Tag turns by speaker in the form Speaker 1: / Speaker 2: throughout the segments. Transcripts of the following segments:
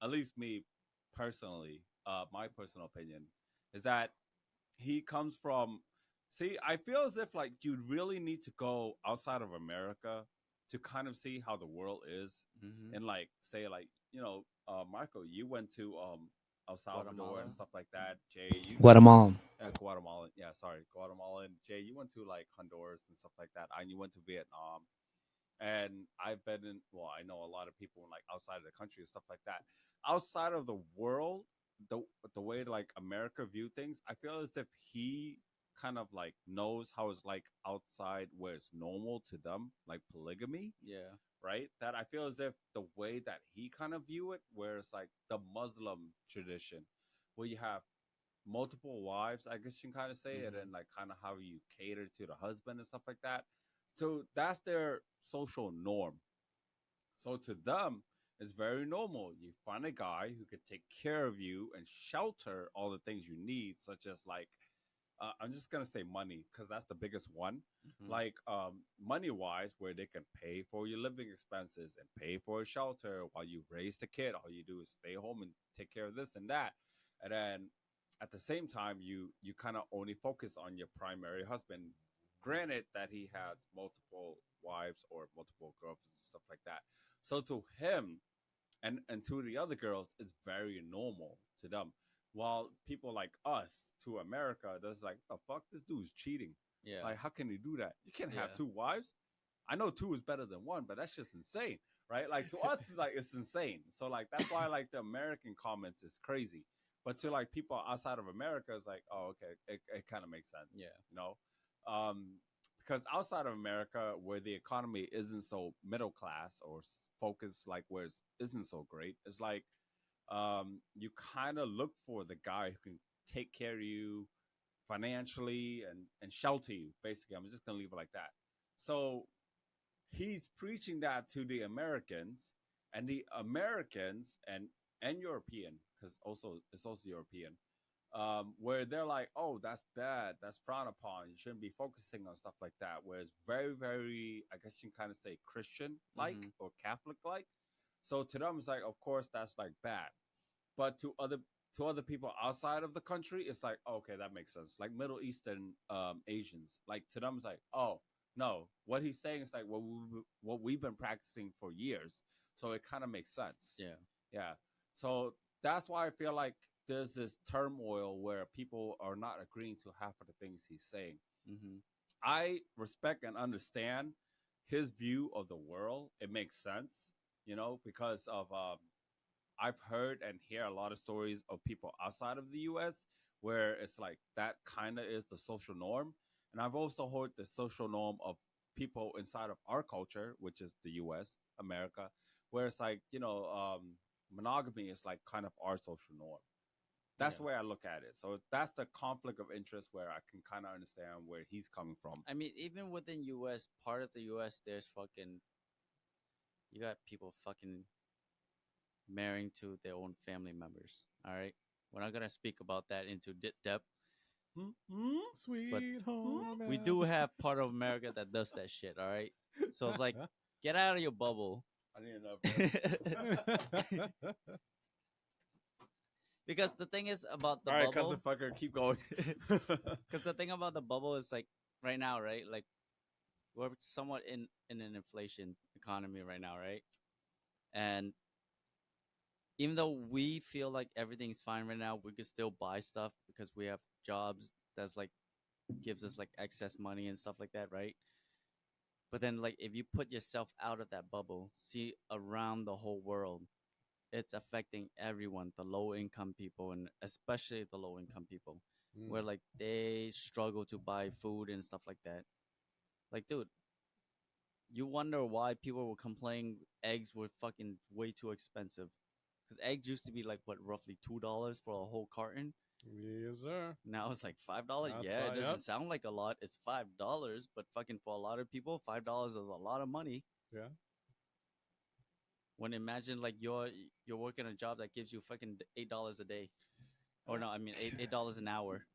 Speaker 1: at least me personally, my personal opinion is that he comes from. See, I feel as if like you really need to go outside of America to kind of see how the world is,
Speaker 2: Mm-hmm.
Speaker 1: and like say like Marco, you went to El Salvador and
Speaker 2: Guatemala.
Speaker 1: stuff like that. Jay, you went to
Speaker 3: Guatemalan.
Speaker 1: Guatemala. Yeah, sorry, Guatemala. And Jay, you went to like Honduras and stuff like that. And you went to Vietnam. And I've been in. Well, I know a lot of people like outside of the country and stuff like that. Outside of the world, the the way like America view things, I feel as if he kind of like knows how it's like outside where it's normal to them, like polygamy,
Speaker 2: Yeah.
Speaker 1: right? That I feel as if the way that he kind of view it, where it's like the Muslim tradition, where you have multiple wives, I guess you can kind of say, and
Speaker 2: Mm-hmm.
Speaker 1: then like kind of how you cater to the husband and stuff like that. So that's their social norm. So to them, it's very normal. You find a guy who could take care of you and shelter all the things you need, such as like I'm just gonna say money because that's the biggest one.
Speaker 2: Mm-hmm.
Speaker 1: Like money wise, where they can pay for your living expenses and pay for a shelter while you raise the kid. All you do is stay home and take care of this and that, and then at the same time, you kind of only focus on your primary husband. Granted that he has multiple wives or multiple girlfriends and stuff like that. So to him, and to the other girls, it's very normal to them. While people like us to America, that's like the fuck, this dude's cheating.
Speaker 2: Yeah.
Speaker 1: Like, how can he do that? You can't have
Speaker 2: Yeah.
Speaker 1: two wives. I know two is better than one, but that's just insane, right? Like to us, it's like it's insane. So like that's why like the American comments is crazy, but to like people outside of America, it's like, oh, okay, it kind of makes sense,
Speaker 2: Yeah.
Speaker 1: you know. Because outside of America, where the economy isn't so middle class or focused, like where it isn't so great, it's like you kind of look for the guy who can take care of you financially and shelter you. Basically, I'm just gonna leave it like that. So he's preaching that to the Americans, and the Americans and European, because also it's also European, where they're like, oh, that's bad, that's frowned upon, you shouldn't be focusing on stuff like that. Where it's very, very, I guess you can kind of say Christian like
Speaker 2: Mm-hmm.
Speaker 1: or Catholic like. So to them, it's like, of course, that's like bad. But to other people outside of the country, it's like, oh, okay, that makes sense. Like Middle Eastern Asians, like to them, it's like, oh no, what he's saying is like what we've been practicing for years, so it kind of makes sense.
Speaker 2: Yeah.
Speaker 1: Yeah, so that's why I feel like there's this turmoil where people are not agreeing to half of the things he's saying.
Speaker 2: Mm-hmm.
Speaker 1: I respect and understand his view of the world. It makes sense, because of I've heard and hear a lot of stories of people outside of the US where it's like that kind of is the social norm. And I've also heard the social norm of people inside of our culture, which is the US, America, where it's like, monogamy is like kind of our social norm. That's
Speaker 2: Yeah.
Speaker 1: the way I look at it. So that's the conflict of interest where I can kind of understand where he's coming from.
Speaker 2: I mean, even within U.S., part of the U.S., there's fucking you got people fucking marrying to their own family members. All right, we're not gonna speak about that into depth, but
Speaker 3: Sweet home
Speaker 2: we do
Speaker 3: Alabama.
Speaker 2: have part of America that does that shit. All right, so it's like get out of your bubble.
Speaker 1: I didn't know,
Speaker 2: Because the thing is about the
Speaker 1: All right, cousin
Speaker 2: bubble.
Speaker 1: fucker, keep going.
Speaker 2: Because the thing about the bubble is like right now, right? Like we're somewhat in an inflation economy right now, right? And even though we feel like everything's fine right now, we could still buy stuff because we have jobs that's like gives us like excess money and stuff like that, right? But then like if you put yourself out of that bubble, see around the whole world, it's affecting everyone, the low income people and especially the low income people, where
Speaker 3: Mm.
Speaker 2: like they struggle to buy food and stuff like that. Like, dude, you wonder why people were complaining eggs were fucking way too expensive. Because eggs used to be like what, roughly $2 for a whole carton.
Speaker 3: Yes, sir.
Speaker 2: Now it's like $5.
Speaker 3: That's
Speaker 2: Yeah, it
Speaker 3: right. Yep.
Speaker 2: doesn't sound like a lot. It's $5, but fucking for a lot of people, $5 is a lot of money.
Speaker 3: Yeah.
Speaker 2: When imagine like you're working a job that gives you fucking $8 a day, or no, I mean $8 an hour.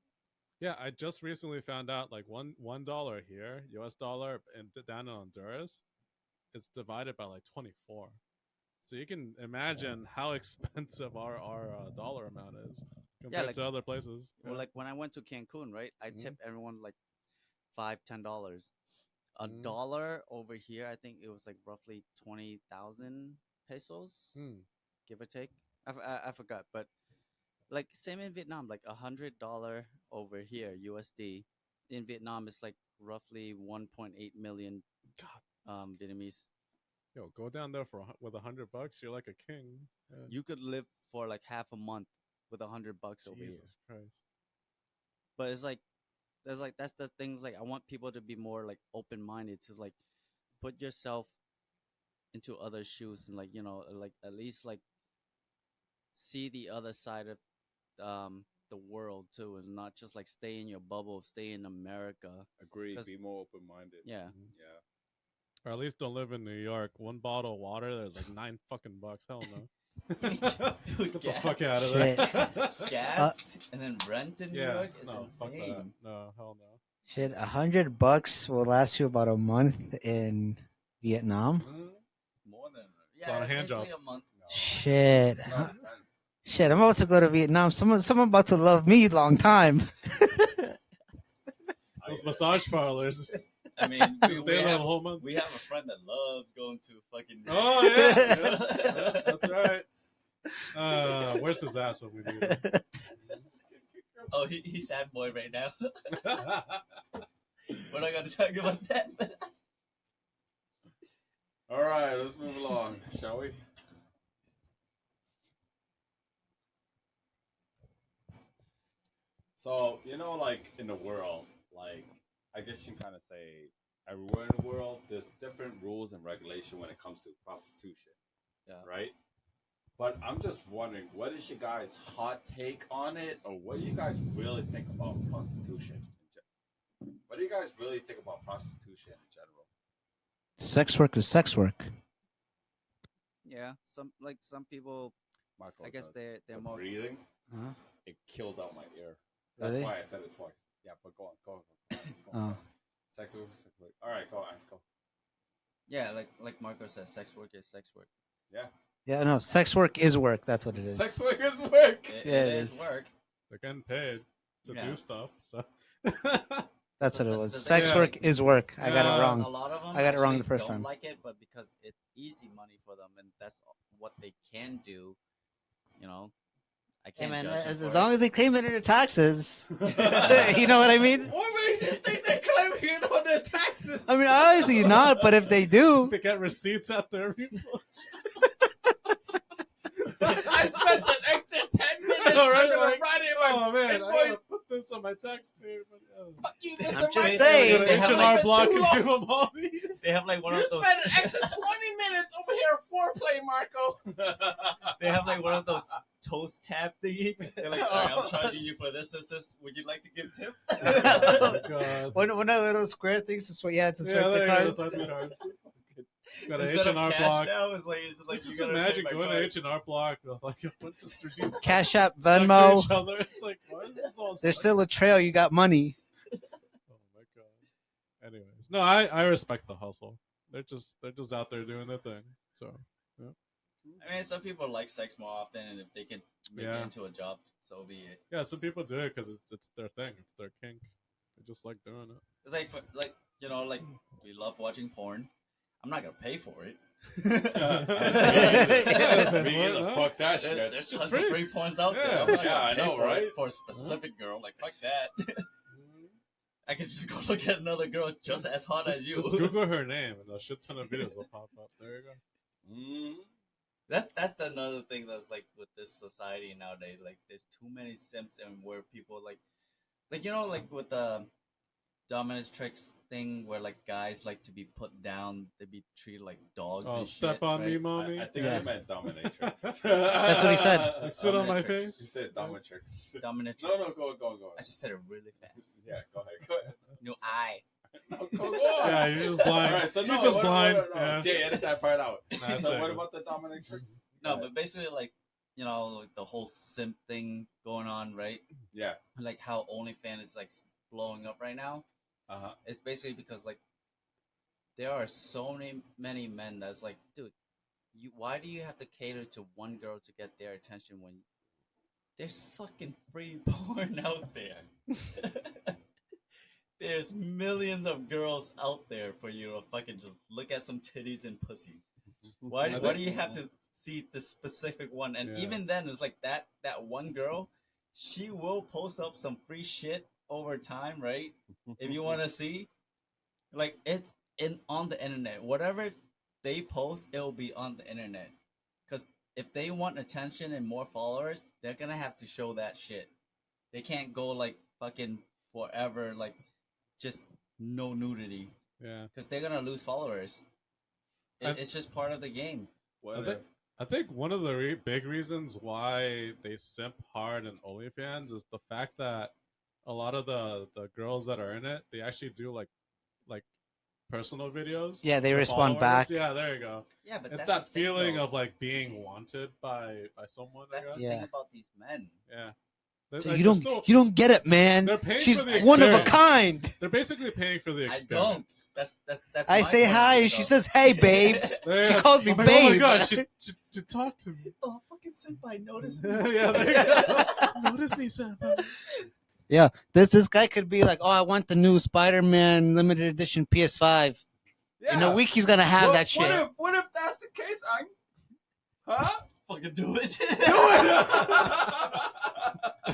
Speaker 3: Yeah, I just recently found out like $1 here, US dollar, and down in Honduras, it's divided by like 24. So you can imagine how expensive our dollar amount is
Speaker 2: Yeah,
Speaker 3: compared
Speaker 2: like
Speaker 3: to other places.
Speaker 2: well, like when I went to Cancun, right? I
Speaker 3: Mhm.
Speaker 2: tipped everyone like $5, $10. A
Speaker 3: Mhm.
Speaker 2: dollar over here, I think it was like roughly 20,000 pesos,
Speaker 3: Hmm.
Speaker 2: give or take. I forgot, but like same in Vietnam, like $100 over here USD. In Vietnam, it's like roughly 1.8 million
Speaker 3: God,
Speaker 2: Vietnamese.
Speaker 3: yo, go down there for with $100, you're like a king. Yeah.
Speaker 2: You could live for like half a month with $100 over here.
Speaker 3: Jesus Christ.
Speaker 2: But it's like there's like that's the things like I want people to be more like open minded to like put yourself into other shoes and like like at least like see the other side of the world too and not just like stay in your bubble, stay in America.
Speaker 1: Agreed.
Speaker 2: 'Cause-
Speaker 1: Be more open minded.
Speaker 2: Yeah.
Speaker 3: Mhm.
Speaker 1: Yeah.
Speaker 3: Or at least don't live in New York. One bottle of water, there's like $9 Hell no.
Speaker 2: Dude,
Speaker 3: Get the
Speaker 2: gas.
Speaker 3: fuck out of
Speaker 4: Shit.
Speaker 3: there.
Speaker 2: Gas and then rent in New
Speaker 3: Yeah,
Speaker 2: York is
Speaker 3: no, fuck that.
Speaker 2: insane.
Speaker 3: No, hell no.
Speaker 4: Shit, $100 will last you about a month in Vietnam.
Speaker 3: Mm.
Speaker 2: More than
Speaker 3: It's on hand
Speaker 2: basically
Speaker 3: jobs.
Speaker 2: a month.
Speaker 1: No.
Speaker 4: Shit.
Speaker 1: No,
Speaker 4: Shit, I'm about to go to Vietnam. Someone about to love me long time.
Speaker 3: Those massage parlors.
Speaker 2: I mean,
Speaker 3: Stay there the whole month.
Speaker 2: we have a friend that loves going to fucking.
Speaker 3: Oh yeah, yeah, that's right. Where's his ass when we need him?
Speaker 2: Oh, he's sad boy right now. We're not gonna talk about that.
Speaker 1: All right, let's move along, shall we? So, like in the world, like I guess you can kind of say everywhere in the world, there's different rules and regulation when it comes to prostitution.
Speaker 2: Yeah.
Speaker 1: Right? But I'm just wondering, what is your guys' hot take on it, or what do you guys really think about prostitution? What do you guys really think about prostitution in general?
Speaker 4: Sex work is sex work.
Speaker 2: Yeah, some people,
Speaker 1: Michael,
Speaker 2: I guess they're
Speaker 1: the
Speaker 2: more.
Speaker 1: breathing,
Speaker 4: Huh?
Speaker 1: it killed out my ear. That's
Speaker 4: Really?
Speaker 1: why I said it twice. Yeah, but go on, go on.
Speaker 4: Oh.
Speaker 1: Sex work, sex work. All right, go on, go.
Speaker 2: Yeah, like Marco says, sex work is sex work.
Speaker 4: Yeah, no, sex work is work. That's what it is.
Speaker 1: Sex work is work.
Speaker 4: Yeah,
Speaker 2: it
Speaker 4: it
Speaker 2: is
Speaker 4: is.
Speaker 2: work.
Speaker 3: They're getting paid to
Speaker 2: Yeah.
Speaker 3: do stuff, so.
Speaker 4: That's
Speaker 2: So
Speaker 4: what it
Speaker 2: the-
Speaker 4: was.
Speaker 2: the
Speaker 4: Sex
Speaker 3: thing-
Speaker 4: work is work. I got
Speaker 3: Yeah.
Speaker 4: it
Speaker 2: A
Speaker 4: wrong.
Speaker 2: lot of them
Speaker 4: I got it wrong
Speaker 2: actually
Speaker 4: the first
Speaker 2: don't
Speaker 4: time.
Speaker 2: like it, but because it's easy money for them and that's what they can do, I
Speaker 4: Hey
Speaker 2: can't
Speaker 4: man,
Speaker 2: judge them
Speaker 4: as
Speaker 2: for
Speaker 4: long as they claim it in their taxes, you know what I mean?
Speaker 1: What makes you think they're claiming it on their taxes?
Speaker 4: I mean, obviously not, but if they do,
Speaker 3: They get receipts after every.
Speaker 1: I spent an extra 10 minutes.
Speaker 3: All right,
Speaker 1: I'm gonna
Speaker 3: like,
Speaker 1: write it in my
Speaker 3: Oh man, I
Speaker 1: invoice.
Speaker 3: gotta put this on my taxpayer. But,
Speaker 1: Fuck you,
Speaker 4: I'm
Speaker 1: Mr.
Speaker 4: just
Speaker 1: Mike.
Speaker 4: saying.
Speaker 3: Go to
Speaker 2: They have,
Speaker 3: H&R
Speaker 2: like,
Speaker 3: Block
Speaker 1: too
Speaker 3: and
Speaker 1: long.
Speaker 3: give them all these.
Speaker 2: They have like one
Speaker 1: You
Speaker 2: of those.
Speaker 1: spent an extra 20 minutes over here foreplay, Marco.
Speaker 2: They have like one of those toast tab thingy. They're like, all right, I'm charging you for this. Would you like to give tip?
Speaker 3: Oh God.
Speaker 4: one of the little square things to swipe. Yeah, to swipe
Speaker 3: Yeah,
Speaker 4: the
Speaker 3: there you go.
Speaker 4: card.
Speaker 3: That's what the cards. Got an
Speaker 2: Instead of
Speaker 3: H&R
Speaker 2: cash
Speaker 3: Block.
Speaker 2: now, it's like you
Speaker 3: Just
Speaker 2: gotta pay
Speaker 3: imagine
Speaker 2: by
Speaker 3: going to
Speaker 2: card.
Speaker 3: H&R Block with like a bunch of receipts
Speaker 4: Cash App,
Speaker 3: stuck to
Speaker 4: Venmo.
Speaker 3: each other. It's like, why is this all
Speaker 4: There's
Speaker 3: stuck?
Speaker 4: still a trail. You got money.
Speaker 3: Oh my God. Anyways, no, I respect the hustle. They're just out there doing their thing. So
Speaker 2: I mean, some people like sex more often, and if they can make
Speaker 3: Yeah.
Speaker 2: it into a job, so be it.
Speaker 3: yeah, some people do it because it's their thing. It's their kink. They just like doing it.
Speaker 2: It's like we love watching porn. I'm not gonna pay for it.
Speaker 1: Me either. Fuck that
Speaker 2: There's
Speaker 1: shit.
Speaker 2: tons
Speaker 3: free.
Speaker 2: of free porns out there.
Speaker 3: Yeah.
Speaker 2: I'm not
Speaker 1: Yeah,
Speaker 2: gonna
Speaker 1: I
Speaker 2: pay
Speaker 1: know,
Speaker 2: for it
Speaker 1: right?
Speaker 2: For a specific girl, like fuck that. I could just go look at another girl just as hot as you.
Speaker 3: Just Google her name and a shit ton of videos will pop up. There you go.
Speaker 1: Mm.
Speaker 2: That's another thing that's like with this society nowadays. Like, there's too many simps, and where people like like with the dominatrix thing, where like guys like to be put down, they be treated like dogs.
Speaker 3: Oh,
Speaker 2: and
Speaker 3: step
Speaker 2: shit,
Speaker 3: on
Speaker 2: right?
Speaker 3: me, mommy.
Speaker 1: I think
Speaker 4: Yeah.
Speaker 1: you meant dominatrix.
Speaker 4: That's what he said.
Speaker 3: You sit on my
Speaker 1: Dominatrix.
Speaker 3: face?
Speaker 1: You said dominatrix.
Speaker 2: Dominatrix.
Speaker 1: No, go.
Speaker 2: I just said it really fast.
Speaker 1: Yeah, go ahead.
Speaker 2: No, I.
Speaker 1: No, go on.
Speaker 3: Yeah, you're just blind.
Speaker 1: All right, so
Speaker 3: You're just blind.
Speaker 1: No.
Speaker 3: Yeah.
Speaker 1: Jay, edit that part out.
Speaker 3: Nah,
Speaker 1: So
Speaker 3: it's
Speaker 1: what
Speaker 3: there.
Speaker 1: about the dominatrix?
Speaker 2: No, but basically, like, like the whole simp thing going on, right?
Speaker 1: Yeah.
Speaker 2: Like how OnlyFans is like blowing up right now.
Speaker 1: Uh-huh.
Speaker 2: It's basically because like there are so many men that's like, dude, why do you have to cater to one girl to get their attention when there's fucking free porn out there? There's millions of girls out there for you to fucking just look at some titties and pussy. Why do you have to see the specific one? And even then, it's like that one girl, she will post up some free shit over time, right? If you want to see, like it's on the internet. Whatever they post, it'll be on the internet. Because if they want attention and more followers, they're gonna have to show that shit. They can't go like fucking forever, like just no nudity.
Speaker 3: Yeah.
Speaker 2: Because they're gonna lose followers. It's just part of the game.
Speaker 3: I think one of the big reasons why they simp hard in OnlyFans is the fact that a lot of the girls that are in it, they actually do like personal videos.
Speaker 4: Yeah, they
Speaker 3: to
Speaker 4: respond
Speaker 3: followers.
Speaker 4: back.
Speaker 3: Yeah, there you go.
Speaker 2: Yeah, but
Speaker 3: It's
Speaker 2: that's
Speaker 3: that
Speaker 2: the thing,
Speaker 3: feeling
Speaker 2: though.
Speaker 3: of like being wanted by someone.
Speaker 2: That's
Speaker 3: I
Speaker 2: the
Speaker 3: guess.
Speaker 2: thing
Speaker 4: Yeah.
Speaker 2: about these men.
Speaker 3: Yeah.
Speaker 4: So
Speaker 3: Like,
Speaker 4: you
Speaker 3: they're
Speaker 4: don't
Speaker 3: still-
Speaker 4: you don't get it, man.
Speaker 3: They're paying
Speaker 4: She's
Speaker 3: for the
Speaker 4: one of a
Speaker 3: experience.
Speaker 4: kind.
Speaker 3: They're basically paying for the
Speaker 2: I
Speaker 3: experience.
Speaker 2: don't. That's
Speaker 4: I
Speaker 2: my
Speaker 4: say
Speaker 2: point of
Speaker 4: hi,
Speaker 2: view,
Speaker 4: and she
Speaker 2: though.
Speaker 4: says, "Hey, babe."
Speaker 3: Yeah.
Speaker 4: She calls me
Speaker 3: I'm like, oh my
Speaker 4: babe.
Speaker 3: god, she talk to me.
Speaker 2: Oh, fucking senpai, notice me.
Speaker 3: Yeah, there you go. Notice me, senpai.
Speaker 4: Yeah, this guy could be like, "Oh, I want the new Spider-Man limited edition PS5." In a week, he's gonna have that shit.
Speaker 1: What if that's the case, Isnt? Huh?
Speaker 2: Fucking do it.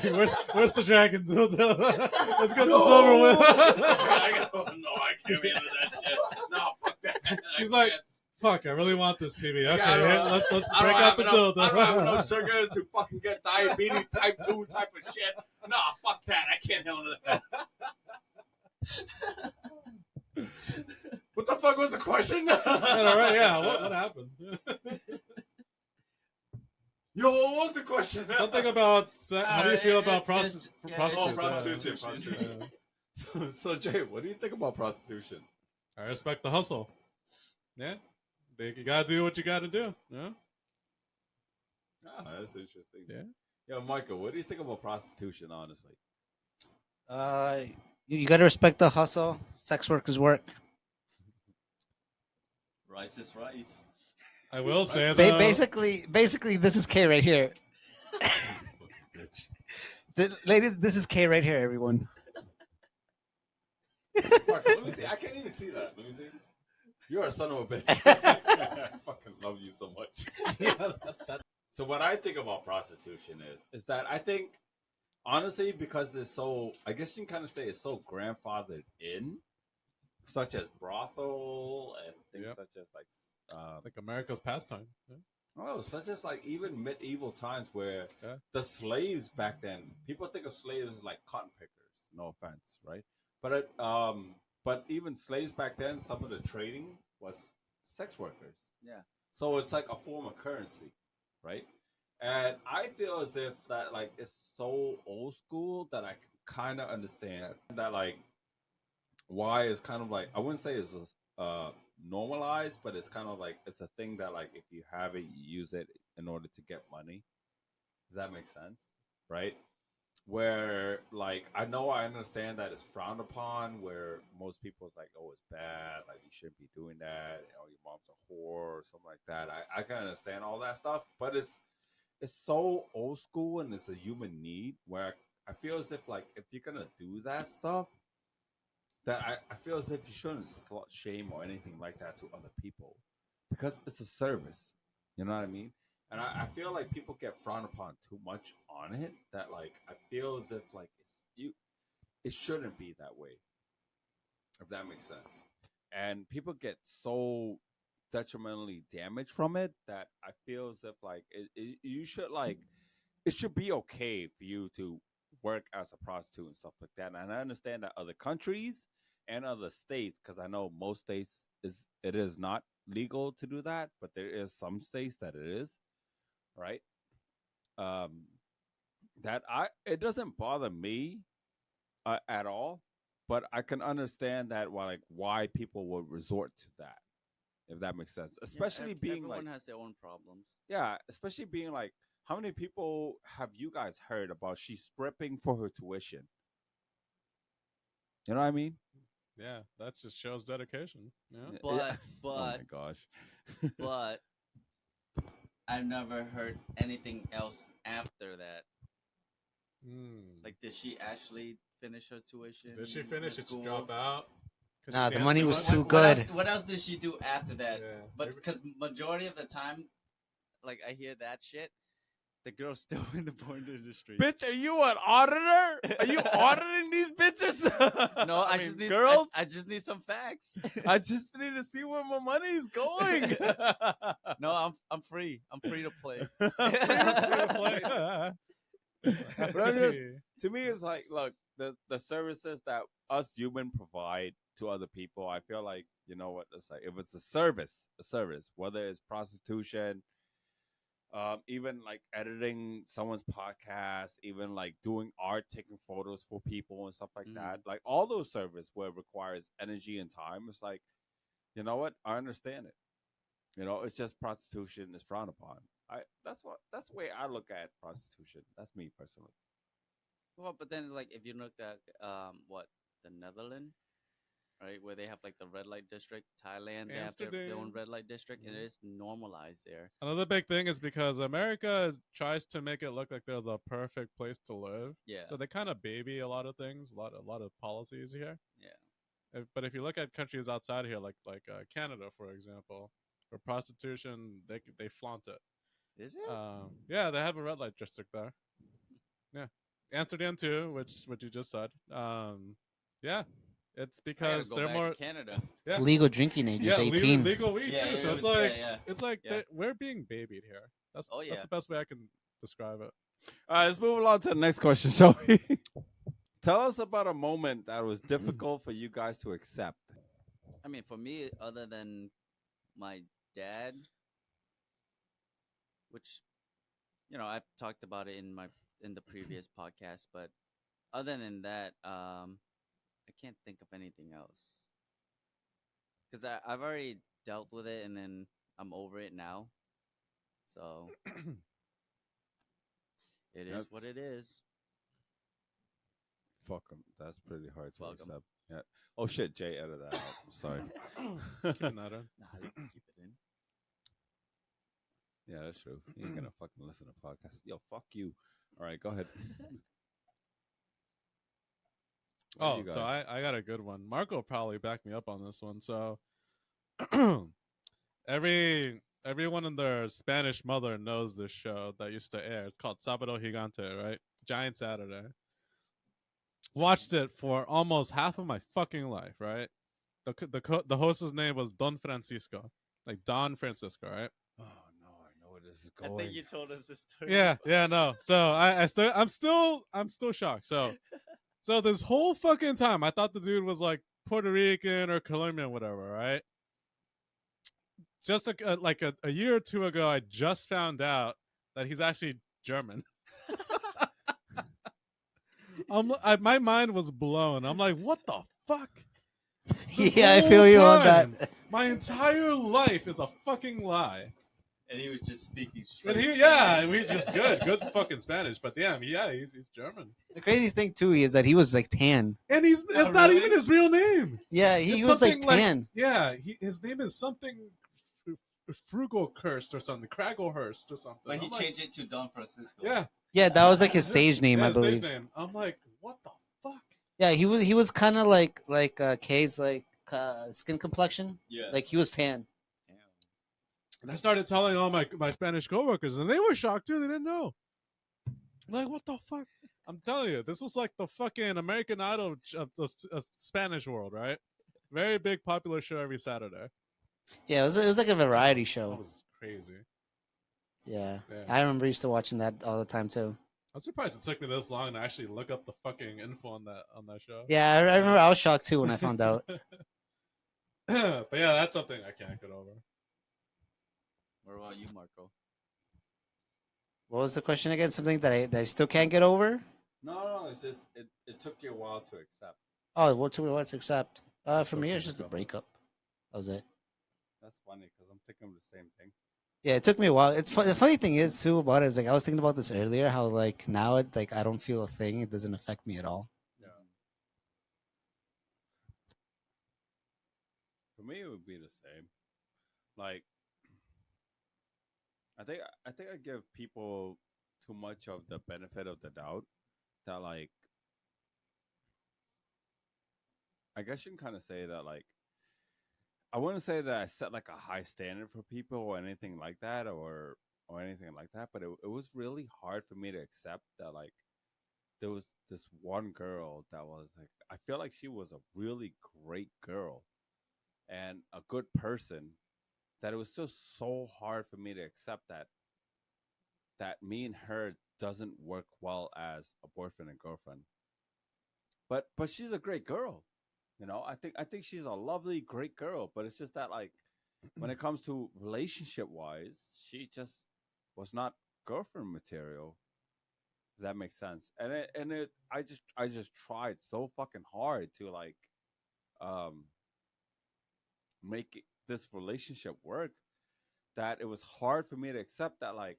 Speaker 1: Do it!
Speaker 3: Where's the dragon? Let's get this
Speaker 1: No!
Speaker 3: over with.
Speaker 1: I can't be into that shit. No, fuck that.
Speaker 3: She's like, fuck, I really want this TV. Okay,
Speaker 1: I don't-
Speaker 3: let's
Speaker 1: I
Speaker 3: break
Speaker 1: don't
Speaker 3: out
Speaker 1: have
Speaker 3: the
Speaker 1: enough,
Speaker 3: dildo.
Speaker 1: I don't have enough sugars to fucking get diabetes type 2 type of shit. Nah, fuck that. I can't handle that. What the fuck was the question?
Speaker 3: All right, yeah. What happened?
Speaker 1: Yo, what was the question?
Speaker 3: Something about how do you feel about
Speaker 2: it's-
Speaker 3: prostitutes?
Speaker 1: prostitution. So, Jay, what do you think about prostitution?
Speaker 3: I respect the hustle. Yeah, you gotta do what you gotta do. Yeah.
Speaker 1: Ah, that's interesting.
Speaker 3: Yeah.
Speaker 1: Yo, Michael, what do you think about prostitution, honestly?
Speaker 4: You gotta respect the hustle. Sex workers work.
Speaker 2: Rice is rice.
Speaker 3: I will say though.
Speaker 4: Basically, this is K right here. Ladies, this is K right here, everyone.
Speaker 1: Fuck, let me see. I can't even see that. Let me see. You're a son of a bitch. I fucking love you so much. So what I think about prostitution is that I think, honestly, because it's so, I guess you can kind of say it's so grandfathered in, such as brothel and things such as
Speaker 3: like America's pastime. Yeah.
Speaker 1: oh, such as like even medieval times where the slaves back then, people think of slaves as like cotton pickers. No offense, right? But even slaves back then, some of the trading was sex workers.
Speaker 2: Yeah.
Speaker 1: So it's like a form of currency, right? And I feel as if that like it's so old school that I kind of understand that like why is kind of like I wouldn't say it's normalized, but it's kind of like it's a thing that like if you have it, you use it in order to get money. Does that make sense? Right? Where like I know I understand that it's frowned upon, where most people it's like, oh, it's bad, like you shouldn't be doing that, you know, your mom's a whore or something like that. I can understand all that stuff, but it's so old school and it's a human need where I feel as if like if you're gonna do that stuff, that I feel as if you shouldn't slut shame or anything like that to other people because it's a service. You know what I mean? And I feel like people get frowned upon too much on it. That like I feel as if like it shouldn't be that way. If that makes sense. And people get so detrimentally damaged from it that I feel as if like you should like it should be okay for you to work as a prostitute and stuff like that. And I understand that other countries and other states, because I know most states it is not legal to do that, but there is some states that it is, right? That it doesn't bother me at all, but I can understand that why people would resort to that, if that makes sense. Especially being
Speaker 2: everyone
Speaker 1: like
Speaker 2: has their own problems.
Speaker 1: yeah, especially being like, how many people have you guys heard about she's stripping for her tuition? You know what I mean?
Speaker 3: Yeah, that just shows dedication. Yeah.
Speaker 2: But
Speaker 1: oh my gosh.
Speaker 2: but I've never heard anything else after that. Like, did she actually finish her tuition?
Speaker 3: Did she
Speaker 2: her
Speaker 3: finish? Did she
Speaker 2: school?
Speaker 3: drop out? 'Cause
Speaker 4: Nah,
Speaker 3: she
Speaker 4: the
Speaker 3: danced
Speaker 4: money
Speaker 3: too
Speaker 4: was
Speaker 3: much?
Speaker 4: too good.
Speaker 2: What else did she do after that?
Speaker 3: Yeah,
Speaker 2: But
Speaker 3: maybe-
Speaker 2: because majority of the time, like I hear that shit, the girl's still in the porn industry.
Speaker 1: Bitch, are you an auditor? Are you auditing these bitches?
Speaker 2: No, I
Speaker 1: mean,
Speaker 2: just need
Speaker 1: girls.
Speaker 2: I just need some facts.
Speaker 1: I just need to see where my money's going.
Speaker 2: No, I'm free. I'm free to play.
Speaker 3: Free to play.
Speaker 1: But I'm just- to me, it's like, look, the services that us human provide to other people. I feel like, you know what? It's like if it's a service, whether it's prostitution, even like editing someone's podcast, even like doing art, taking photos for people and stuff like that. Like all those service where it requires energy and time. It's like, you know what? I understand it. You know, it's just prostitution is frowned upon. That's the way I look at prostitution. That's me personally.
Speaker 2: Well, but then like if you look at what the Netherlands, right, where they have like the red light district, Thailand, they have their own
Speaker 3: Amsterdam.
Speaker 2: red light district, and it is normalized there.
Speaker 3: Another big thing is because America tries to make it look like they're the perfect place to live.
Speaker 2: Yeah,
Speaker 3: So they kind of baby a lot of things, a lot of policies here.
Speaker 2: yeah.
Speaker 3: But if you look at countries outside here, like Canada, for example, for prostitution, they flaunt it.
Speaker 2: Is it?
Speaker 3: Yeah, they have a red light district there. Yeah, Amsterdam too, which you just said. Yeah, it's
Speaker 2: I gotta
Speaker 3: because
Speaker 2: go
Speaker 3: they're
Speaker 2: back
Speaker 3: more
Speaker 2: to Canada.
Speaker 3: yeah.
Speaker 4: Legal drinking age is 18.
Speaker 3: legal weed
Speaker 2: Yeah,
Speaker 3: too. So
Speaker 2: yeah,
Speaker 3: it's like
Speaker 2: yeah.
Speaker 3: it's like
Speaker 2: Yeah.
Speaker 3: we're being babied here. That's
Speaker 2: Oh, yeah.
Speaker 3: that's the best way I can describe it.
Speaker 1: All right, let's move along to the next question, shall we? Tell us about a moment that was difficult for you guys to accept.
Speaker 2: I mean, for me, other than my dad, which I've talked about it in the previous podcast, but other than that, I can't think of anything else because I've already dealt with it, and then I'm over it now. So it is what it is.
Speaker 1: Fuck them. That's pretty hard to
Speaker 2: Fuck 'em.
Speaker 1: accept. Yeah. Oh shit, Jay, edit that out. I'm sorry.
Speaker 3: Keeping that in.
Speaker 2: Nah, you can keep it in.
Speaker 1: Yeah, that's true. You ain't gonna fucking listen to podcasts. Yo, fuck you. All right, go ahead. What do
Speaker 3: Oh,
Speaker 1: you
Speaker 3: so
Speaker 1: guys-
Speaker 3: I got a good one. Marco probably backed me up on this one. So everyone and their Spanish mother knows this show that used to air. It's called Sábado Gigante, right? Giant Saturday. Watched it for almost half of my fucking life, right? The host's name was Don Francisco, like Don Francisco, right?
Speaker 1: Oh no, I know where this is
Speaker 2: I
Speaker 1: going.
Speaker 2: think you told us this story.
Speaker 3: Yeah, no. So I'm still shocked. So this whole fucking time, I thought the dude was like Puerto Rican or Colombian, whatever, right? Just a year or two ago, I just found out that he's actually German. My mind was blown. I'm like, what the fuck? This
Speaker 4: Yeah, I
Speaker 3: whole
Speaker 4: feel you on
Speaker 3: time,
Speaker 4: that.
Speaker 3: My entire life is a fucking lie.
Speaker 2: And he was just speaking straight.
Speaker 3: And we just good fucking Spanish. But damn, he's German.
Speaker 4: The crazy thing too is that he was like tan.
Speaker 3: And it's not
Speaker 2: really?
Speaker 3: even his real name.
Speaker 4: Yeah, he
Speaker 3: It's
Speaker 4: was like
Speaker 3: something
Speaker 4: tan.
Speaker 3: Yeah, his name is something Frugalhurst or something, Cragglehurst or something.
Speaker 2: But he
Speaker 3: I'm like,
Speaker 2: changed it to Don Francisco.
Speaker 3: Yeah,
Speaker 4: Yeah, that was like his stage name,
Speaker 3: yeah,
Speaker 4: I
Speaker 3: his stage
Speaker 4: believe.
Speaker 3: name. I'm like, what the fuck?
Speaker 4: Yeah, he was kind of like Kay's like skin complexion.
Speaker 2: Yeah.
Speaker 4: Like he was tan.
Speaker 2: Damn.
Speaker 3: And I started telling all my Spanish coworkers, and they were shocked too. They didn't know. Like, what the fuck? I'm telling you, this was like the fucking American Idol of the Spanish world, right? Very big, popular show every Saturday.
Speaker 4: Yeah, it was like a variety
Speaker 3: That
Speaker 4: show.
Speaker 3: was crazy.
Speaker 4: Yeah.
Speaker 3: Yeah.
Speaker 4: I remember used to watching that all the time too.
Speaker 3: I'm surprised it took me this long to actually look up the fucking info on that show.
Speaker 4: Yeah, I remember I was shocked too when I found out.
Speaker 3: But yeah, that's something I can't get over.
Speaker 2: What about you, Marco?
Speaker 4: What was the question again? Something that I still can't get over?
Speaker 1: No, it's just it took you a while to accept.
Speaker 4: Oh, what to accept? For
Speaker 1: Still
Speaker 4: me,
Speaker 1: can't
Speaker 4: it's just a
Speaker 1: accept.
Speaker 4: breakup. That was it.
Speaker 1: That's funny because I'm thinking of the same thing.
Speaker 4: Yeah, it took me a while. It's the funny thing is too about it is like I was thinking about this earlier. How like now it like I don't feel a thing. It doesn't affect me at all.
Speaker 1: Yeah. For me, it would be the same. Like, I think I give people too much of the benefit of the doubt. That like I guess you can kind of say that like I wouldn't say that I set like a high standard for people or anything like that or anything like that, but it was really hard for me to accept that like there was this one girl that was like I feel like she was a really great girl and a good person that it was just so hard for me to accept that me and her doesn't work well as a boyfriend and girlfriend. But she's a great girl. I think she's a lovely, great girl. But it's just that like when it comes to relationship wise, she just was not girlfriend material. If that makes sense. And I just tried so fucking hard to like um this relationship work that it was hard for me to accept that like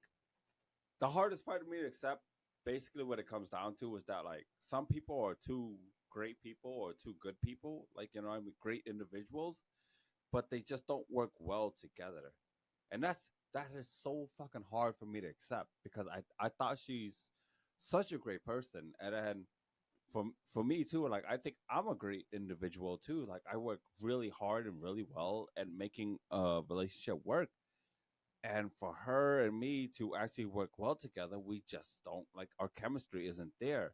Speaker 1: the hardest part of me to accept basically what it comes down to is that like some people are too great people or too good people, like I mean great individuals, but they just don't work well together. And that is so fucking hard for me to accept because I thought she's such a great person. And then for me too, like I think I'm a great individual too. Like I work really hard and really well at making a relationship work. And for her and me to actually work well together, we just don't like our chemistry isn't there.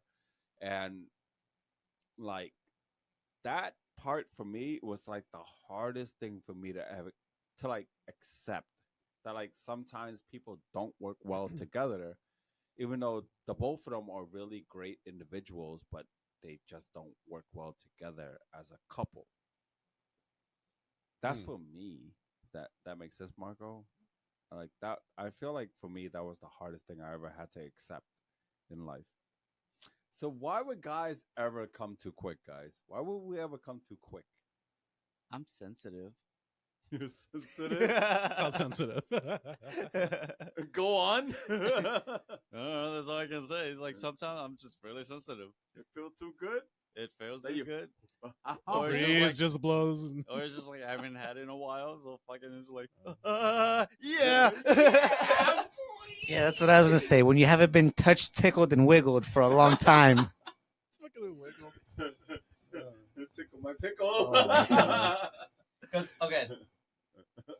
Speaker 1: And like that part for me was like the hardest thing for me to ever to like accept that like sometimes people don't work well together, even though the both of them are really great individuals, but they just don't work well together as a couple. That's
Speaker 3: Hmm.
Speaker 1: for me. That makes sense, Marco. Like that, I feel like for me that was the hardest thing I ever had to accept in life. So why would guys ever come too quick, guys? Why would we ever come too quick?
Speaker 2: I'm sensitive.
Speaker 1: You're sensitive.
Speaker 3: How sensitive.
Speaker 1: Go on.
Speaker 2: That's all I can say. It's like sometimes I'm just really sensitive.
Speaker 1: It feels too good.
Speaker 2: It feels
Speaker 1: That
Speaker 2: too
Speaker 1: you-
Speaker 2: good.
Speaker 1: Or
Speaker 2: it's just
Speaker 3: Breeze
Speaker 2: like-
Speaker 3: just blows.
Speaker 2: Or it's just like I haven't had it in a while, so fucking it's like,
Speaker 1: yeah.
Speaker 4: Yeah, that's what I was gonna say. When you haven't been touched, tickled, and wiggled for a long time.
Speaker 3: It's fucking a wiggle.
Speaker 1: Tickle my pickle.
Speaker 3: Oh my God.
Speaker 2: because okay,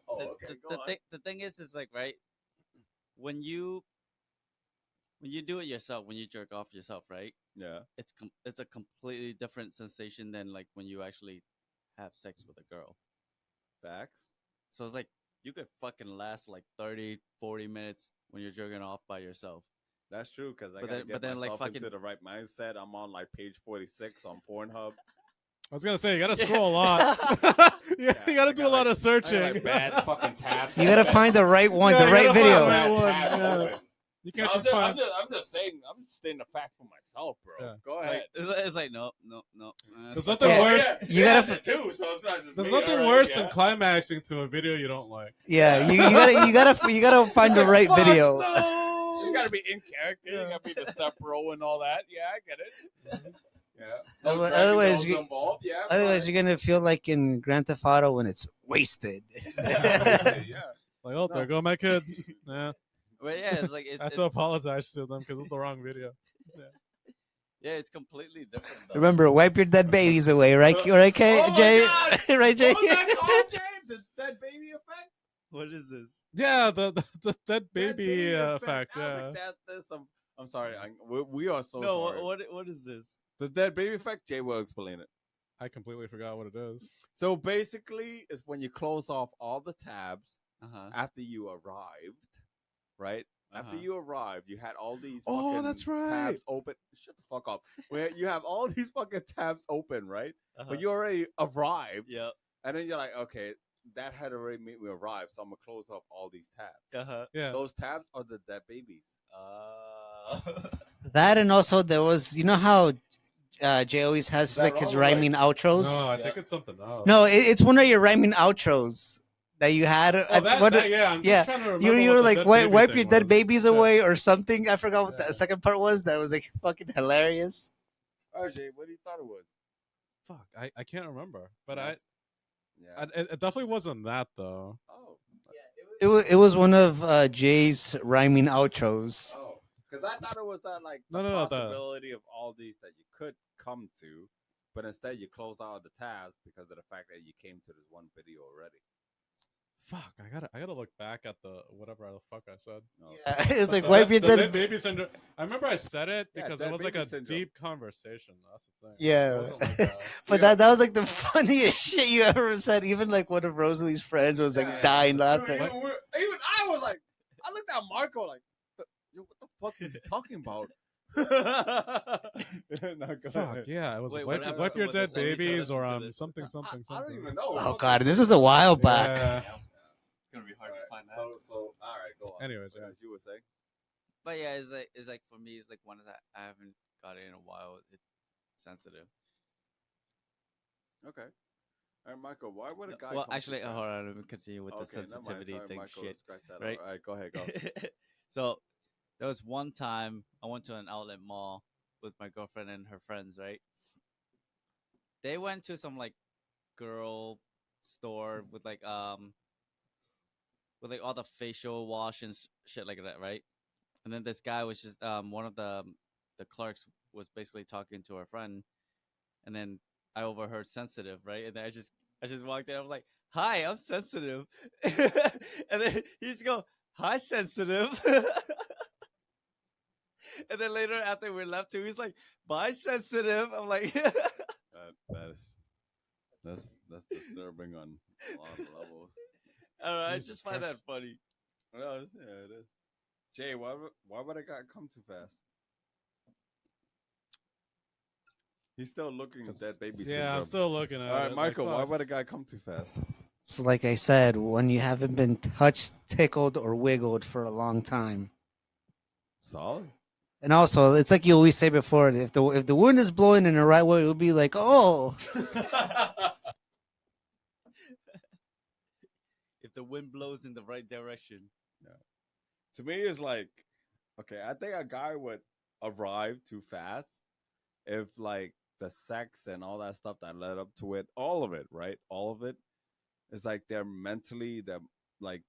Speaker 1: Oh,
Speaker 2: the,
Speaker 1: okay.
Speaker 2: the,
Speaker 1: Go
Speaker 2: the,
Speaker 1: on.
Speaker 2: thing, the thing is like right when you do it yourself, when you jerk off yourself, right?
Speaker 1: Yeah.
Speaker 2: It's a completely different sensation than like when you actually have sex with a girl.
Speaker 1: Facts.
Speaker 2: So it's like you could fucking last like 30, 40 minutes when you're jerking off by yourself.
Speaker 1: That's true because I
Speaker 2: But
Speaker 1: gotta
Speaker 2: then-
Speaker 1: get
Speaker 2: but then, like,
Speaker 1: myself
Speaker 2: fucking-
Speaker 1: into the right mindset. I'm on like page 46 on Pornhub.
Speaker 3: I was gonna say you gotta
Speaker 2: Yeah.
Speaker 3: scroll a lot. Yeah, you gotta
Speaker 1: I
Speaker 3: do
Speaker 1: got,
Speaker 3: a lot
Speaker 1: like-
Speaker 3: of searching.
Speaker 1: I got, like bad fucking tabs.
Speaker 4: You gotta find the right one,
Speaker 3: Yeah,
Speaker 4: the
Speaker 3: you
Speaker 4: right
Speaker 3: gotta find
Speaker 4: video.
Speaker 3: the right
Speaker 1: Bad
Speaker 3: one,
Speaker 1: tabs
Speaker 3: yeah.
Speaker 1: open.
Speaker 3: You
Speaker 1: No,
Speaker 3: can't just find.
Speaker 1: I'm just saying. I'm just stating the fact for myself, bro.
Speaker 3: Yeah.
Speaker 1: Go
Speaker 2: Like,
Speaker 1: ahead.
Speaker 2: it's like no.
Speaker 3: There's nothing
Speaker 4: Yeah.
Speaker 3: worse.
Speaker 4: You gotta
Speaker 1: have it too, so it's not just
Speaker 3: There's
Speaker 1: me,
Speaker 3: nothing
Speaker 1: alright,
Speaker 3: worse
Speaker 1: yeah.
Speaker 3: than climaxing to a video you don't like.
Speaker 4: Yeah, you gotta find the right video.
Speaker 1: You gotta be in character. You gotta be the step bro and all that. Yeah, I get it. Yeah.
Speaker 4: Otherwise, you-
Speaker 1: involved. Yeah.
Speaker 4: Otherwise, you're gonna feel like in Grand Theft Auto when it's wasted.
Speaker 1: yeah.
Speaker 3: Like, oh, there
Speaker 1: No.
Speaker 3: go my kids. Yeah,
Speaker 2: But yeah, it's like
Speaker 3: I have to apologize to them because it's the wrong video.
Speaker 2: yeah, it's completely different. Though.
Speaker 4: Remember, wipe your dead babies away, right? Right, Jay?
Speaker 1: Oh my God!
Speaker 4: Right, Jay?
Speaker 1: What was that called, James? The dead baby effect?
Speaker 2: What is this?
Speaker 3: Yeah, the dead
Speaker 1: Dead
Speaker 3: baby
Speaker 1: I
Speaker 3: effect.
Speaker 1: was
Speaker 3: Yeah,
Speaker 1: like, there's some. I'm sorry. We are so
Speaker 2: No,
Speaker 1: sorry.
Speaker 2: what is this?
Speaker 1: The dead baby effect. Jay will explain it.
Speaker 3: I completely forgot what it is.
Speaker 1: So basically, it's when you close off all the tabs
Speaker 2: Uh-huh.
Speaker 1: after you arrived, right? After
Speaker 2: Uh-huh.
Speaker 1: you arrived, you had all these
Speaker 3: Oh,
Speaker 1: fucking
Speaker 3: that's right.
Speaker 1: tabs open. Shut the fuck up. Where you have all these fucking tabs open, right?
Speaker 2: Uh-huh.
Speaker 1: But you already arrived,
Speaker 2: Yeah.
Speaker 1: and then you're like, okay, that had already made me arrive, so I'm gonna close off all these tabs.
Speaker 2: Uh-huh.
Speaker 3: Yeah,
Speaker 1: Those tabs are the dead babies.
Speaker 4: That and also there was, you know how Jay always has
Speaker 1: Is that
Speaker 4: like his
Speaker 1: wrong or right?
Speaker 4: rhyming outros.
Speaker 3: no, I
Speaker 1: Yeah.
Speaker 3: think it's something else.
Speaker 4: No, it's one of your rhyming outros that you had.
Speaker 3: Oh, yeah. I'm
Speaker 4: yeah.
Speaker 3: just trying to remember.
Speaker 4: You
Speaker 3: what
Speaker 4: were
Speaker 3: the
Speaker 4: like
Speaker 3: dead
Speaker 4: wipe,
Speaker 3: baby
Speaker 4: wipe
Speaker 3: thing
Speaker 4: your dead
Speaker 3: was.
Speaker 4: babies
Speaker 3: Yeah.
Speaker 4: away or something. I forgot what
Speaker 3: Yeah.
Speaker 4: the second part was. That was like fucking hilarious.
Speaker 1: RJ, what do you thought it was?
Speaker 3: Fuck, I can't remember, but
Speaker 1: Yes.
Speaker 3: it definitely wasn't that though.
Speaker 1: Oh,
Speaker 4: it was one of Jay's rhyming outros.
Speaker 1: Oh, because I thought it was that like the
Speaker 3: No,
Speaker 1: possibility of all these that you could come to, but instead you close out the tabs because of the fact that you came to this one video already.
Speaker 3: Fuck, I gotta look back at the whatever the fuck I said.
Speaker 1: No.
Speaker 4: Yeah, it's like
Speaker 3: The
Speaker 4: wipe your
Speaker 3: dead
Speaker 4: dead.
Speaker 3: baby syndrome. I remember I said it
Speaker 1: Yeah,
Speaker 3: because
Speaker 1: dead
Speaker 3: it was like
Speaker 1: baby
Speaker 3: a
Speaker 1: syndrome.
Speaker 3: deep conversation. That's the thing.
Speaker 4: Yeah.
Speaker 3: It wasn't like
Speaker 4: But
Speaker 1: Yeah.
Speaker 4: that was like the funniest shit you ever said. Even like one of Rosalie's friends was like
Speaker 1: Yeah.
Speaker 4: dying
Speaker 1: Dude,
Speaker 4: laughter.
Speaker 1: even I was like, I looked at Marco like, yo, what the fuck is he talking about? No, go
Speaker 3: fuck
Speaker 1: ahead.
Speaker 3: yeah. It was
Speaker 2: Wait, what
Speaker 3: wipe,
Speaker 2: happened
Speaker 3: wipe
Speaker 2: to
Speaker 3: your
Speaker 2: what
Speaker 3: dead
Speaker 2: this? I need to
Speaker 3: babies
Speaker 2: listen
Speaker 3: or
Speaker 2: to this.
Speaker 3: something.
Speaker 1: I don't even know.
Speaker 4: Oh god, this was a while back.
Speaker 3: Yeah.
Speaker 2: It's gonna be hard to find that.
Speaker 1: So, all right, go on.
Speaker 3: Anyways,
Speaker 1: What
Speaker 3: yeah.
Speaker 1: else you were saying?
Speaker 2: But yeah, it's like for me, it's like one that I haven't got it in a while. It's sensitive.
Speaker 1: Okay. All right, Michael. Why would a guy?
Speaker 2: Well,
Speaker 1: come
Speaker 2: actually,
Speaker 1: too fast?
Speaker 2: hold on. Let me continue with the
Speaker 1: Okay, never mind.
Speaker 2: sensitivity
Speaker 1: Sorry,
Speaker 2: thing.
Speaker 1: Michael,
Speaker 2: Shit.
Speaker 1: scratch that.
Speaker 2: right?
Speaker 1: All right, go ahead. Go.
Speaker 2: So there was one time I went to an outlet mall with my girlfriend and her friends. Right? They went to some like girl store with like all the facial wash and shit like that, right? And then this guy was just one of the clerks was basically talking to her friend, and then I overheard sensitive, right? And then I just walked in. I was like, "Hi, I'm sensitive," and then he just go, "Hi, sensitive." And then later after we left too, he's like, "Bye, sensitive." I'm like,
Speaker 1: That's disturbing on a lot of levels.
Speaker 2: I don't know, I
Speaker 3: Jesus
Speaker 2: just find that
Speaker 3: Christ.
Speaker 2: funny.
Speaker 1: Well, yeah, it is. Jay, why would a guy come too fast? He's still looking at that baby
Speaker 3: Yeah,
Speaker 1: syndrome.
Speaker 3: I'm still looking at
Speaker 1: All right,
Speaker 3: it.
Speaker 1: Michael,
Speaker 3: like,
Speaker 1: why
Speaker 3: fuck.
Speaker 1: would a guy come too fast?
Speaker 4: It's like I said, when you haven't been touched, tickled, or wiggled for a long time.
Speaker 1: Solid.
Speaker 4: And also, it's like you always say before, if the wind is blowing in the right way, it would be like, oh,
Speaker 2: If the wind blows in the right direction.
Speaker 1: To me, it's like, okay, I think a guy would arrive too fast if like the sex and all that stuff that led up to it, all of it, right? All of it is like they're like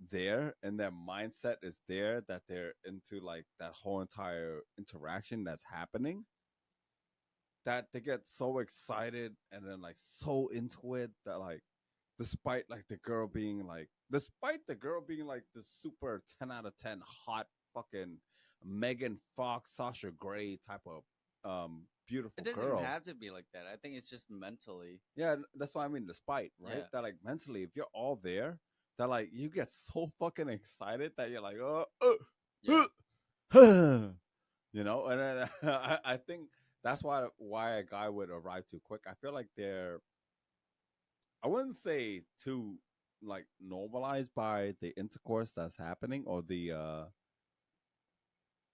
Speaker 1: there and their mindset is there that they're into like that whole entire interaction that's happening, that they get so excited and then like so into it that like despite the girl being like the super 10 out of 10 hot fucking Megan Fox, Sasha Grey type of beautiful
Speaker 2: It doesn't
Speaker 1: girl.
Speaker 2: even have to be like that. I think it's just mentally.
Speaker 1: Yeah, that's what I mean, despite, right?
Speaker 2: Yeah.
Speaker 1: That like mentally, if you're all there, that like you get so fucking excited that you're like,
Speaker 2: Yeah.
Speaker 1: you know, and then I think that's why a guy would arrive too quick. I feel like I wouldn't say too like normalized by the intercourse that's happening or the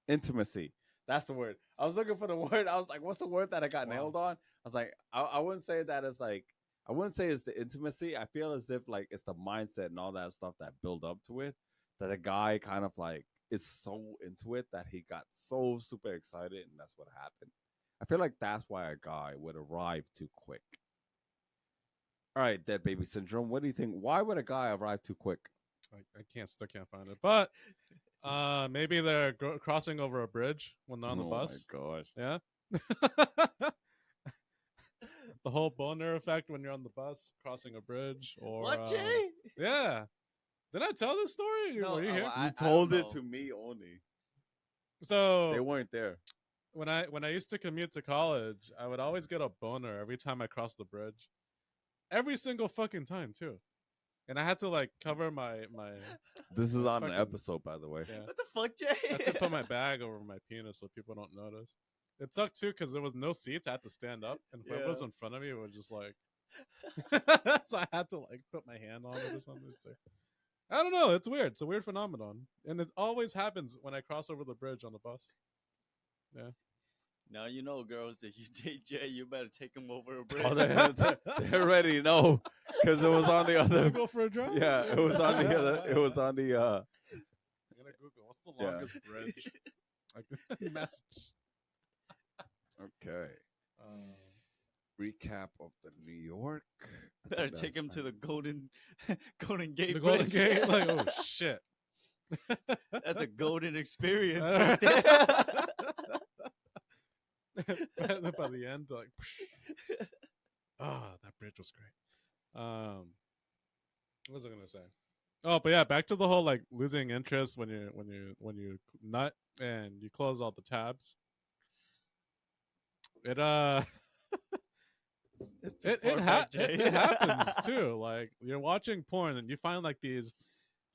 Speaker 1: intimacy. That's the word. I was looking for the word. I was like, what's the word that I got nailed on? I was like, I wouldn't say that as like, I wouldn't say it's the intimacy. I feel as if like it's the mindset and all that stuff that build up to it. That a guy kind of like is so into it that he got so super excited and that's what happened. I feel like that's why a guy would arrive too quick. All right, dead baby syndrome. What do you think? Why would a guy arrive too quick?
Speaker 3: I still can't find it. But maybe they're crossing over a bridge when they're on the bus.
Speaker 1: Oh my gosh.
Speaker 3: Yeah. The whole boner effect when you're on the bus crossing a bridge, or
Speaker 2: What, Jay?
Speaker 3: yeah. Did I tell this story?
Speaker 2: No,
Speaker 3: Were you here?
Speaker 2: I
Speaker 1: You told
Speaker 2: don't
Speaker 1: it
Speaker 2: know.
Speaker 1: to me only.
Speaker 3: So
Speaker 1: They weren't there.
Speaker 3: when I used to commute to college, I would always get a boner every time I crossed the bridge. Every single fucking time too. And I had to like cover my
Speaker 1: This is on the
Speaker 3: fucking-
Speaker 1: episode, by the way.
Speaker 3: yeah.
Speaker 2: What the fuck, Jay?
Speaker 3: I had to put my bag over my penis so people don't notice. It sucked too because there was no seats. I had to stand up, and whoever was in front of me was just like. So I had to like put my hand on it or something. So, I don't know. It's weird. It's a weird phenomenon, and it always happens when I cross over the bridge on the bus. Yeah.
Speaker 2: Now you know, girls, that you date Jay, you better take him over a bridge.
Speaker 1: Oh, they already know because it was on the
Speaker 3: Wanna
Speaker 1: other.
Speaker 3: go for a drive?
Speaker 1: Yeah, it was on the other. It was on the.
Speaker 3: I'm gonna Google what's the
Speaker 1: Yeah.
Speaker 3: longest bridge. Like message.
Speaker 1: Okay. recap of the New York. I
Speaker 2: Better
Speaker 1: think
Speaker 2: take
Speaker 1: that's
Speaker 2: him to
Speaker 1: fine.
Speaker 2: the Golden Gate
Speaker 3: The Golden
Speaker 2: Bridge.
Speaker 3: Gate, like, oh shit.
Speaker 2: That's a golden experience
Speaker 3: By
Speaker 2: right there.
Speaker 3: the end, like, that bridge was great. What was I gonna say? Oh, but yeah, back to the whole like losing interest when you nut and you close all the tabs. It
Speaker 2: It's too
Speaker 3: it
Speaker 2: far
Speaker 3: it,
Speaker 2: back,
Speaker 3: it,
Speaker 2: Jay.
Speaker 3: it happens too. Like you're watching porn and you find like these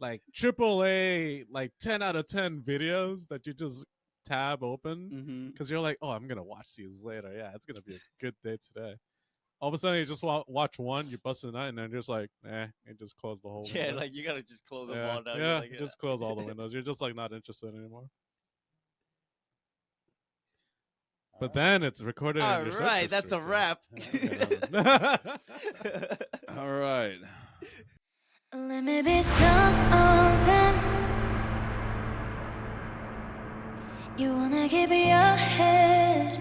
Speaker 3: like AAA like 10 out of 10 videos that you just tab open
Speaker 2: Mm-hmm.
Speaker 3: because you're like, oh, I'm gonna watch these later. Yeah, it's gonna be a good day today. All of a sudden, you just watch one, you bust a nut, and then just like, and just close the whole
Speaker 2: Yeah,
Speaker 3: window.
Speaker 2: like you gotta just close them
Speaker 3: yeah,
Speaker 2: all down.
Speaker 3: yeah,
Speaker 2: You're like,
Speaker 3: just close all the windows. You're just like not interested anymore. But then it's recorded.
Speaker 2: all
Speaker 3: in your
Speaker 2: right,
Speaker 3: search
Speaker 2: that's a
Speaker 3: history,
Speaker 2: wrap.
Speaker 1: All right.
Speaker 5: Let me be something you wanna keep your head.